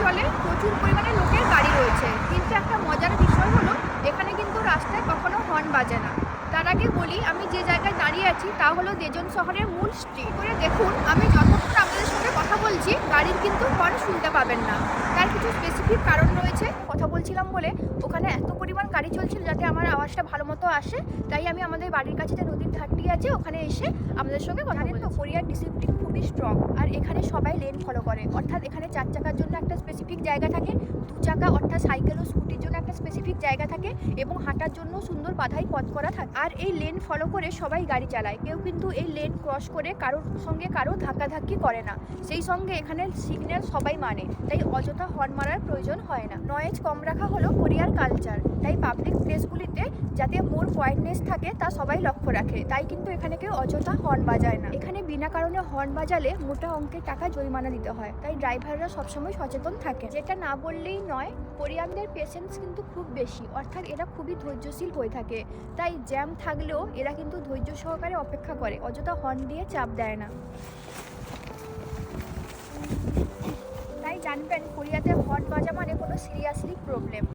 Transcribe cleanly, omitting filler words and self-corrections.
চলে, প্রচুর পরিমাণে লোকের গাড়ি রয়েছে, কিন্তু একটা মজার বিষয় হলো এখানে কিন্তু রাস্তায় কখনো হর্ন বাজে না। তার আগে বলি, আমি যে জায়গায় দাঁড়িয়ে আছি তা হলো দেজন শহরের মূল স্ট্রিট। করে দেখুন, আমি যতক্ষণ আপনাদের সঙ্গে কথা বলছি গাড়ির কিন্তু হর্ন শুনতে পাবেন না। তার কিছু স্পেসিফিক কারণ রয়েছে। কথা বলছিলাম বলে ওখানে এত পরিমাণ গাড়ি চলছিল যাতে আমার আওয়াজটা ভালো মতো আসে, তাই আমি আমাদের বাড়ির কাছে যে নদীর ধারটি আছে ওখানে এসে আমাদের সঙ্গে কথা বলি। কোরিয়ার ডিসিপ্লিন খুবই স্ট্রং, আর এখানে সবাই লেন ফলো করে। অর্থাৎ এখানে 4 চাকার জন্য একটা স্পেসিফিক জায়গা থাকে, 2 চাকা অর্থাৎ সাইকেল ও স্কুটির জন্য একটা স্পেসিফিক জায়গা থাকে, এবং হাঁটার জন্য সুন্দর বাধাই পথ করা থাকে। আর এই লেন ফলো করে সবাই গাড়ি চালায়, কেউ কিন্তু এই লেন ক্রস করে কারোর সঙ্গে কারো ধাক্কাধাক্কি করে না। সেই সঙ্গে এখানে সিগন্যাল সবাই মানে, তাই অযথা হর্ন মারার প্রয়োজন হয় না। নয়েজ কম রাখা হলো কোরিয়ার কালচার, তাই পাবলিক প্লেসগুলিতে যাতে মোর কোয়াইটনেস থাকে তা সবাই লক্ষ্য রাখে, তাই কিন্তু এখানে কেউ অযথা হর্ন বাজায় না। এখানে বিনা কারণে হর্ন বাজালে মোটা অঙ্কের টাকা জরিমানা দিতে হয়, তাই ড্রাইভাররা সবসময় সচেতন থাকে। যেটা না বললেই নয়, কোরিয়ানদের পেশেন্স কিন্তু খুব বেশি, অর্থাৎ এরা খুবই ধৈর্যশীল হয়ে থাকে। তাই জ্যাম থাকলেও এরা কিন্তু ধৈর্য সহকারে অপেক্ষা করে, অযথা হর্ন দিয়ে চাপ দেয় না। তাই জানবেন, কোরিয়াতে হর্ন বাজা মানে কোনো সিরিয়াসলি প্রবলেম।